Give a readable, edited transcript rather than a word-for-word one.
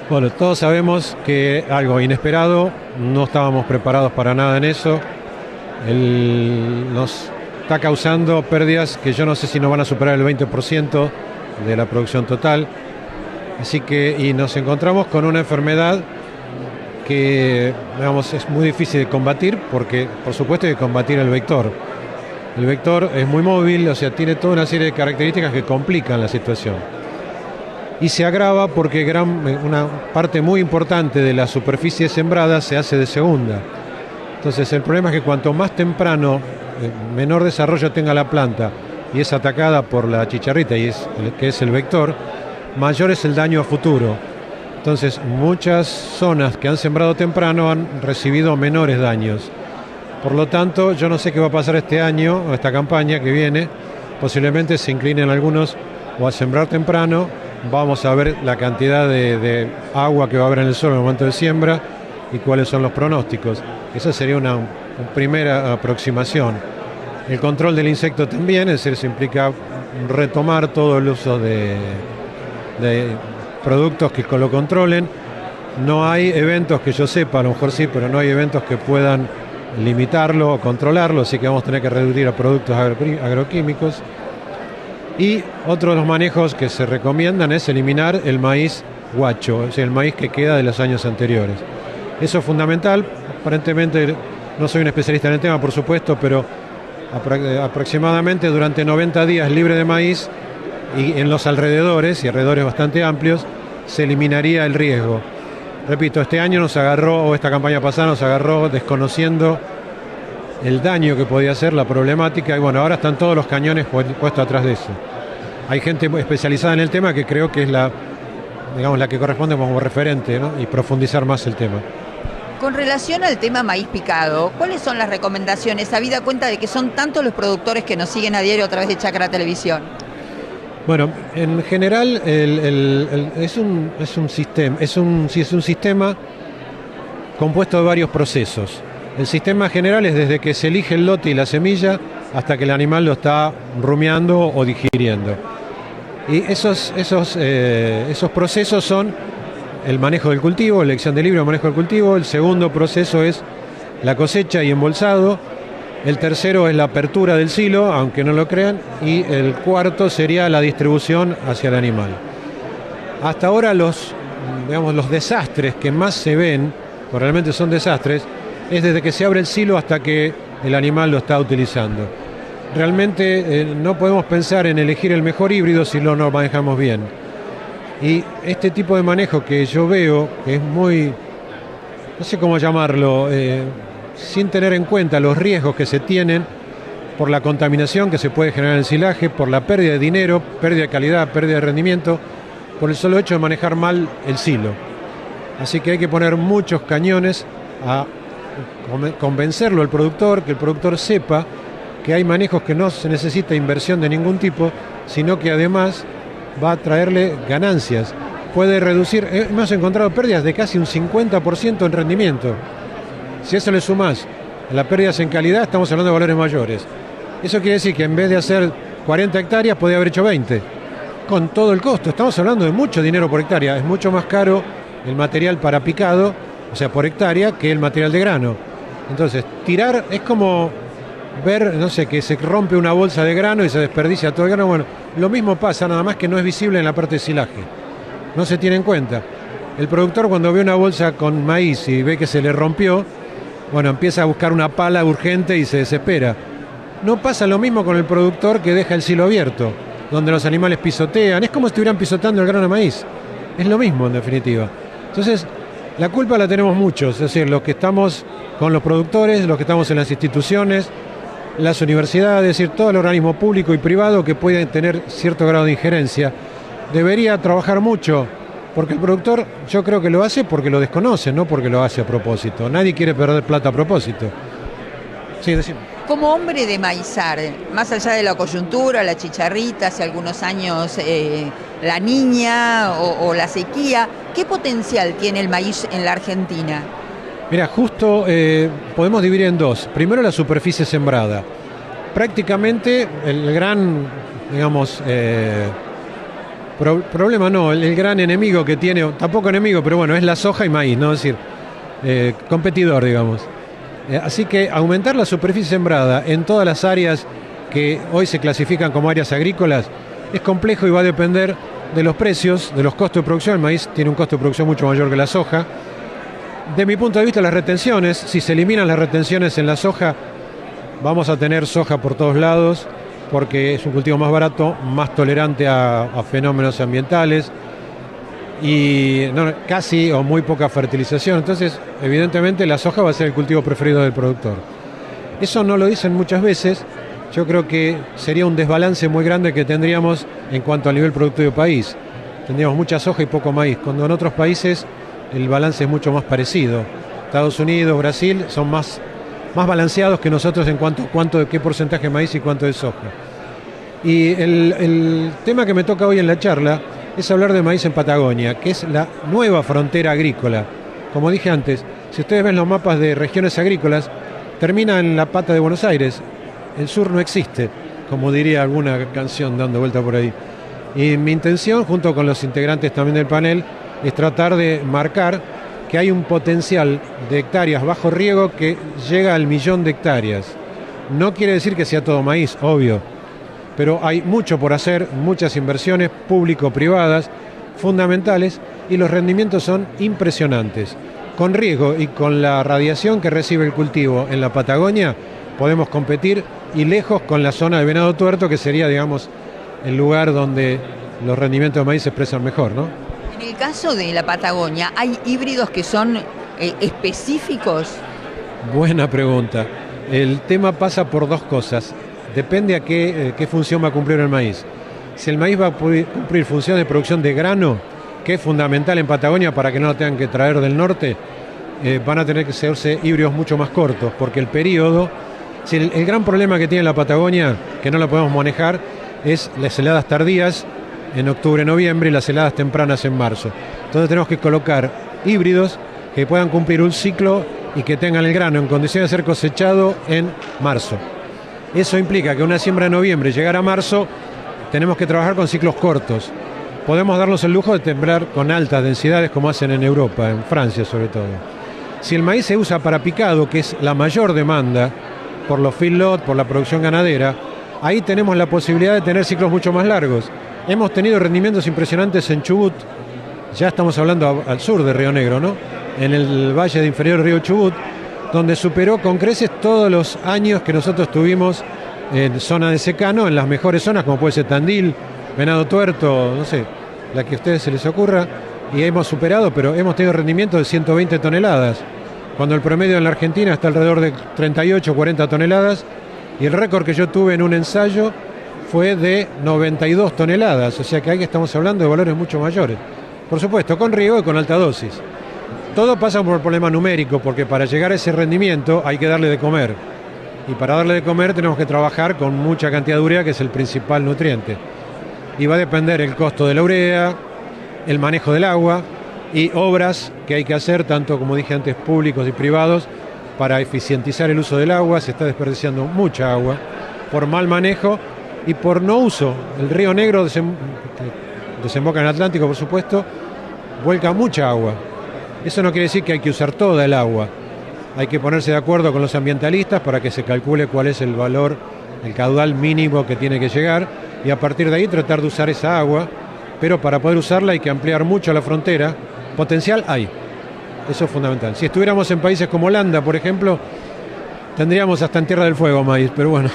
Bueno, todos sabemos que algo inesperado, no estábamos preparados para nada en eso. Nos está causando pérdidas que yo no sé si nos van a superar el 20% de la producción total. Así que, y nos encontramos con una enfermedad que, digamos, es muy difícil de combatir porque, por supuesto, hay que combatir el vector. El vector es muy móvil, o sea, tiene toda una serie de características que complican la situación. Y se agrava porque una parte muy importante de la superficie sembrada se hace de segunda. Entonces el problema es que cuanto más temprano, menor desarrollo tenga la planta y es atacada por la chicharrita, que es el vector, mayor es el daño a futuro. Entonces muchas zonas que han sembrado temprano han recibido menores daños. Por lo tanto, yo no sé qué va a pasar este año, o esta campaña que viene. Posiblemente se inclinen algunos o a sembrar temprano. Vamos a ver la cantidad de agua que va a haber en el suelo en el momento de siembra y cuáles son los pronósticos. Esa sería una primera aproximación. El control del insecto también, es decir, se implica retomar todo el uso de productos que lo controlen. No hay eventos que yo sepa, a lo mejor sí, pero no hay eventos que puedan limitarlo o controlarlo, así que vamos a tener que reducir a productos agroquímicos. Y otro de los manejos que se recomiendan es eliminar el maíz guacho, es decir, el maíz que queda de los años anteriores. Eso es fundamental. Aparentemente, no soy un especialista en el tema, por supuesto, pero aproximadamente durante 90 días libre de maíz y en los alrededores, y alrededores bastante amplios, se eliminaría el riesgo. Repito, este año nos agarró, o esta campaña pasada nos agarró desconociendo el daño que podía hacer, la problemática, y bueno, ahora están todos los cañones puestos atrás de eso. Hay gente especializada en el tema que creo que es la que corresponde como referente, ¿no? Y profundizar más el tema. Con relación al tema maíz picado, ¿cuáles son las recomendaciones, habida cuenta de que son tantos los productores que nos siguen a diario a través de Chacra Televisión? Bueno, en general es un sistema compuesto de varios procesos. El sistema general es desde que se elige el lote y la semilla hasta que el animal lo está rumiando o digiriendo. Y esos procesos son el manejo del cultivo, elección de libro, manejo del cultivo. El segundo proceso es la cosecha y embolsado. El tercero es la apertura del silo, aunque no lo crean. Y el cuarto sería la distribución hacia el animal. Hasta ahora los desastres que más se ven, pues realmente son desastres, es desde que se abre el silo hasta que el animal lo está utilizando. Realmente no podemos pensar en elegir el mejor híbrido si no lo manejamos bien. Y este tipo de manejo que yo veo, que es muy, no sé cómo llamarlo, sin tener en cuenta los riesgos que se tienen por la contaminación que se puede generar en el silaje, por la pérdida de dinero, pérdida de calidad, pérdida de rendimiento, por el solo hecho de manejar mal el silo. Así que hay que poner muchos cañones a convencerlo al productor, que el productor sepa que hay manejos que no se necesita inversión de ningún tipo, sino que además va a traerle ganancias. Puede reducir, hemos encontrado pérdidas de casi un 50% en rendimiento. Si a eso le sumás a las pérdidas en calidad, estamos hablando de valores mayores. Eso quiere decir que en vez de hacer 40 hectáreas, podría haber hecho 20, con todo el costo. Estamos hablando de mucho dinero por hectárea. Es mucho más caro el material para picado, o sea, por hectárea, que el material de grano. Entonces, tirar es como ver, no sé, que se rompe una bolsa de grano y se desperdicia todo el grano. Bueno, lo mismo pasa, nada más que no es visible en la parte de silaje. No se tiene en cuenta. El productor, cuando ve una bolsa con maíz y ve que se le rompió, bueno, empieza a buscar una pala urgente y se desespera. No pasa lo mismo con el productor que deja el silo abierto, donde los animales pisotean. Es como si estuvieran pisotando el grano de maíz. Es lo mismo, en definitiva. Entonces, la culpa la tenemos muchos, es decir, los que estamos con los productores, los que estamos en las instituciones, las universidades, es decir, todo el organismo público y privado que puede tener cierto grado de injerencia, debería trabajar mucho, porque el productor yo creo que lo hace porque lo desconoce, no porque lo hace a propósito. Nadie quiere perder plata a propósito. Sí, decime. Como hombre de maizar, más allá de la coyuntura, la chicharrita, hace algunos años la niña o la sequía, ¿qué potencial tiene el maíz en la Argentina? Mira, justo podemos dividir en dos. Primero, la superficie sembrada. Prácticamente el gran, digamos, Problema no, el gran enemigo que tiene, tampoco enemigo, pero bueno, es la soja y maíz, ¿no? Es decir, competidor, digamos. Así que aumentar la superficie sembrada en todas las áreas que hoy se clasifican como áreas agrícolas es complejo y va a depender de los precios, de los costos de producción. El maíz tiene un costo de producción mucho mayor que la soja. De mi punto de vista, las retenciones, si se eliminan las retenciones en la soja, vamos a tener soja por todos lados, porque es un cultivo más barato, más tolerante a fenómenos ambientales y casi o muy poca fertilización. Entonces, evidentemente, la soja va a ser el cultivo preferido del productor. Eso no lo dicen muchas veces. Yo creo que sería un desbalance muy grande que tendríamos en cuanto al nivel productivo del país. Tendríamos mucha soja y poco maíz, cuando en otros países el balance es mucho más parecido. Estados Unidos, Brasil son más balanceados que nosotros en cuanto de qué porcentaje de maíz y cuánto de soja. Y el tema que me toca hoy en la charla es hablar de maíz en Patagonia, que es la nueva frontera agrícola. Como dije antes, si ustedes ven los mapas de regiones agrícolas, termina en la pata de Buenos Aires. El sur no existe, como diría alguna canción dando vuelta por ahí. Y mi intención, junto con los integrantes también del panel, es tratar de marcar que hay un potencial de hectáreas bajo riego que llega al 1.000.000 de hectáreas. No quiere decir que sea todo maíz, obvio, pero hay mucho por hacer, muchas inversiones público-privadas fundamentales y los rendimientos son impresionantes. Con riego y con la radiación que recibe el cultivo en la Patagonia, podemos competir y lejos con la zona de Venado Tuerto, que sería, digamos, el lugar donde los rendimientos de maíz se expresan mejor, ¿no? En el caso de la Patagonia, ¿hay híbridos que son específicos? Buena pregunta. El tema pasa por dos cosas. Depende a qué función va a cumplir el maíz. Si el maíz va a cumplir función de producción de grano, que es fundamental en Patagonia para que no lo tengan que traer del norte, van a tener que hacerse híbridos mucho más cortos, porque el periodo... Si el gran problema que tiene la Patagonia, que no lo podemos manejar, es las heladas tardías en octubre, noviembre y las heladas tempranas en marzo. Entonces tenemos que colocar híbridos que puedan cumplir un ciclo y que tengan el grano en condiciones de ser cosechado en marzo. Eso implica que una siembra en noviembre, llegar a marzo, tenemos que trabajar con ciclos cortos. Podemos darnos el lujo de sembrar con altas densidades como hacen en Europa, en Francia sobre todo. Si el maíz se usa para picado, que es la mayor demanda, por los feedlot, por la producción ganadera, ahí tenemos la posibilidad de tener ciclos mucho más largos. Hemos tenido rendimientos impresionantes en Chubut, ya estamos hablando al sur de Río Negro, ¿no? En el valle de inferior del río Chubut, donde superó con creces todos los años que nosotros tuvimos en zona de secano, en las mejores zonas, como puede ser Tandil, Venado Tuerto, no sé, la que a ustedes se les ocurra, y hemos superado, pero hemos tenido rendimientos de 120 toneladas. Cuando el promedio en la Argentina está alrededor de 38 o 40 toneladas, y el récord que yo tuve en un ensayo fue de 92 toneladas, o sea que ahí estamos hablando de valores mucho mayores. Por supuesto, con riego y con alta dosis. Todo pasa por el problema numérico, porque para llegar a ese rendimiento hay que darle de comer. Y para darle de comer tenemos que trabajar con mucha cantidad de urea, que es el principal nutriente. Y va a depender el costo de la urea, el manejo del agua, y obras que hay que hacer, tanto como dije antes, públicos y privados, para eficientizar el uso del agua. Se está desperdiciando mucha agua por mal manejo y por no uso. El río Negro desemboca en el Atlántico, por supuesto, vuelca mucha agua. Eso no quiere decir que hay que usar toda el agua. Hay que ponerse de acuerdo con los ambientalistas para que se calcule cuál es el valor, el caudal mínimo que tiene que llegar, y a partir de ahí tratar de usar esa agua. Pero para poder usarla hay que ampliar mucho la frontera. Potencial hay, eso es fundamental. Si estuviéramos en países como Holanda, por ejemplo, tendríamos hasta en Tierra del Fuego maíz, pero bueno,